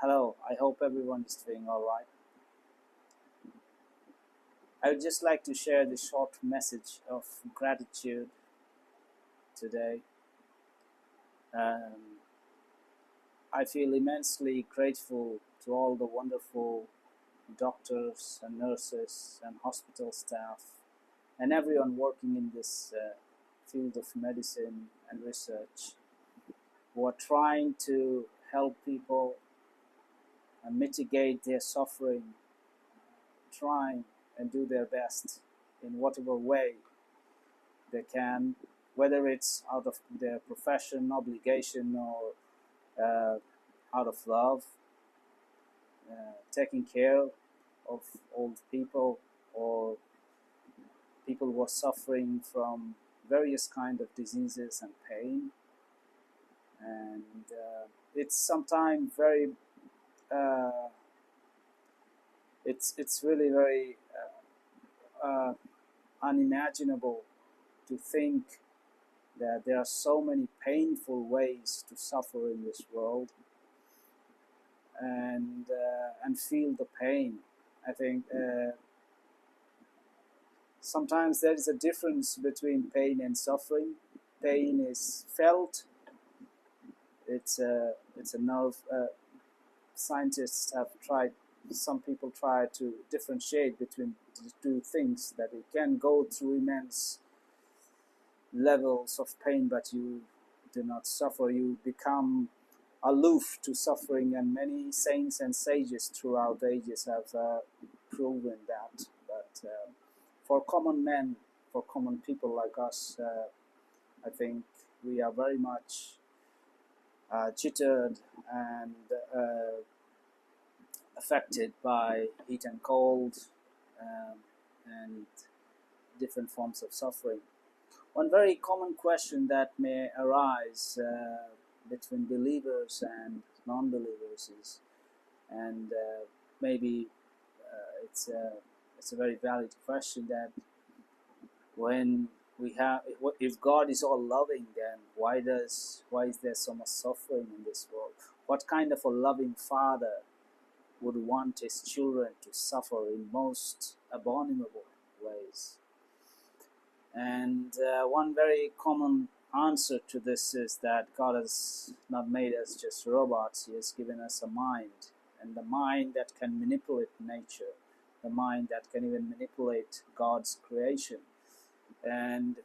Hello, I hope everyone is doing all right. I would just like to share the short message of gratitude today. Um, I feel immensely grateful to all the wonderful doctors and nurses and hospital staff and everyone working in this field of medicine and research who are trying to help people and mitigate their suffering, trying and do their best in whatever way they can, whether it's out of their profession, obligation, or uh, out of love, taking care of old people or people who are suffering from various kind of diseases and pain. And it's sometimes very, uh, it's really very unimaginable to think that there are so many painful ways to suffer in this world and feel the pain. I think sometimes there is a difference between pain and suffering. Pain is felt. It's a nerve. Scientists have tried. Some people try to differentiate between the two things. That you can go through immense levels of pain, but you do not suffer. You become aloof to suffering, and many saints and sages throughout the ages have proven that. But for common men, for common people like us, I think we are very much jittered and affected by heat and cold um, and different forms of suffering. One very common question that may arise between believers and non-believers is, and maybe it's a very valid question, that when we have, if God is all loving, then why is there so much suffering in this world? What kind of a loving father would want his children to suffer in most abominable ways? And one very common answer to this is that God has not made us just robots. He has given us a mind, and the mind that can manipulate nature, the mind that can even manipulate God's creation. And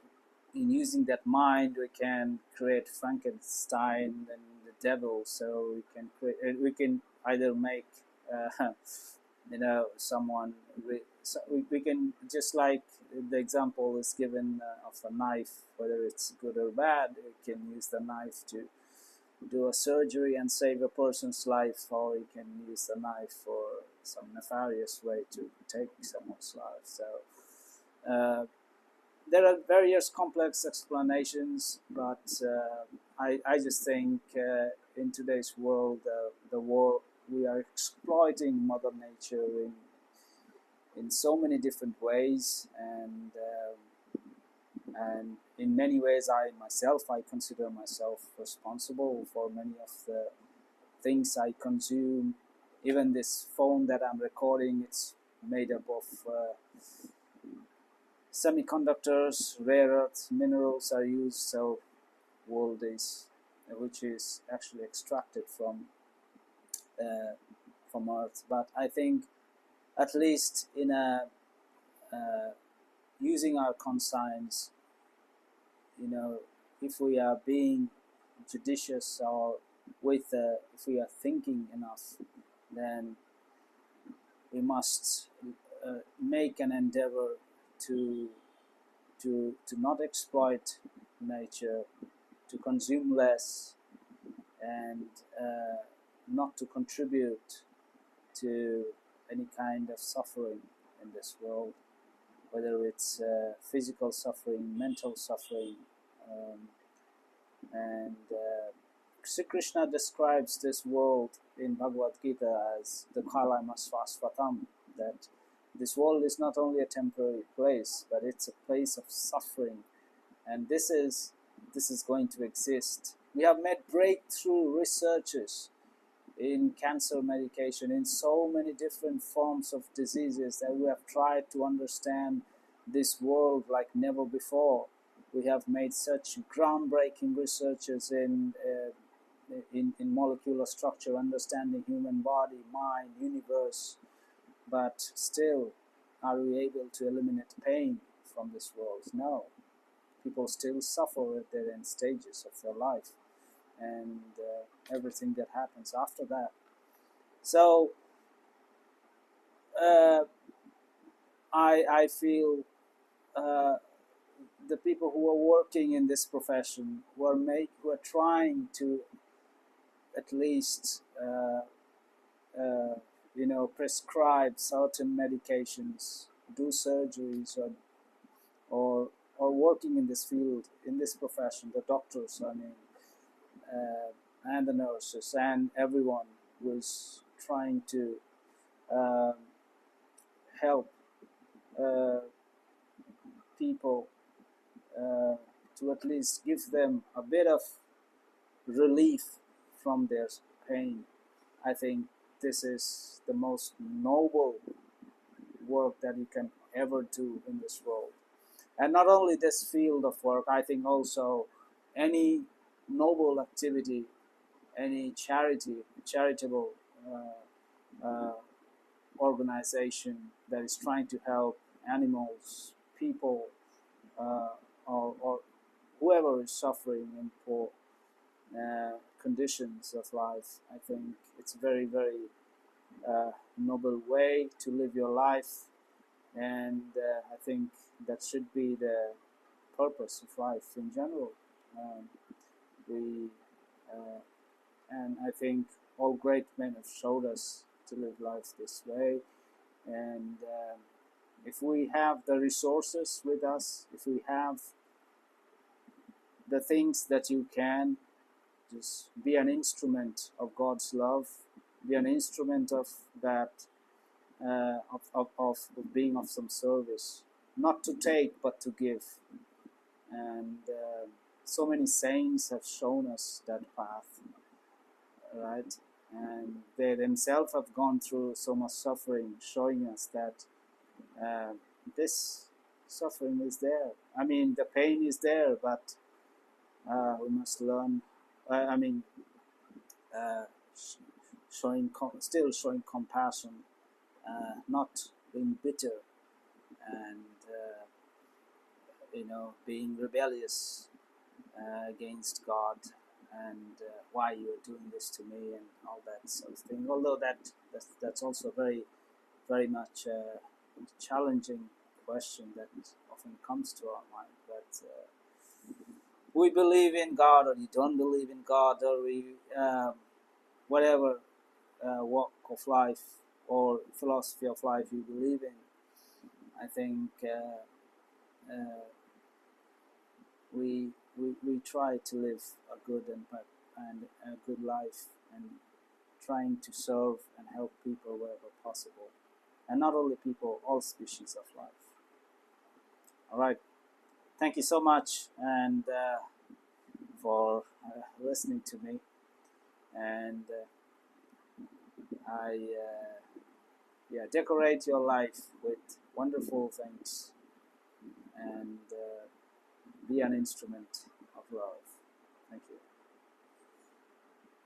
in using that mind, we can create Frankenstein and the devil. So we can either make someone. We can, just like the example is given of a knife, whether it's good or bad, we can use the knife to do a surgery and save a person's life, or you can use the knife for some nefarious way to take someone's life. So there are various complex explanations, but I just think in today's world, the world, we are exploiting Mother Nature in so many different ways, and in many ways, I consider myself responsible for many of the things I consume. Even this phone that I'm recording, it's made up of semiconductors, rare earth minerals are used. So gold is, which is actually extracted from earth. But I think, at least in a using our conscience, if we are being judicious, or if we are thinking enough, then we must make an endeavor to not exploit nature, to consume less, and not to contribute to any kind of suffering in this world, whether it's physical suffering, mental suffering. And Sri Krishna describes this world in Bhagavad Gita as the Kalamasvasvatam, that this world is not only a temporary place, but it's a place of suffering, and this is going to exist. We have made breakthrough researches in cancer medication, in so many different forms of diseases, that we have tried to understand this world like never before. We have made such groundbreaking researches in molecular structure, understanding human body, mind, universe, but still, are we able to eliminate pain from this world? No. People still suffer at their end stages of their life, and everything that happens after that. So I feel the people who are working in this profession, who are trying to at least prescribe certain medications, do surgeries, or working in this field, in this profession, the doctors, and the nurses, and everyone who is trying to help people, to at least give them a bit of relief from their pain. I think this is the most noble work that you can ever do in this world. And not only this field of work, I think also any noble activity, any charitable organization that is trying to help animals, people, or whoever is suffering in poor conditions of life. I think it's a very, very noble way to live your life, and I think that should be the purpose of life in general. And I think all great men have showed us to live life this way. And if we have the resources with us, if we have the things that you can, just be an instrument of God's love, be an instrument of that, of being of some service, not to take but to give. And so many saints have shown us that path, right? And they themselves have gone through so much suffering, showing us that this suffering is there. I mean, the pain is there, but we must learn. Still showing compassion, not being bitter, and being rebellious against God, and why you are doing this to me, and all that sort of thing. Although that's also very, very much a challenging question that often comes to our mind. But we believe in God, or you don't believe in God, or we whatever walk of life or philosophy of life you believe in, I think we try to live a good and a good life, and trying to serve and help people wherever possible, and not only people, all species of life. All right, thank you so much, and for listening to me, and I decorate your life with wonderful things, and be an instrument of love.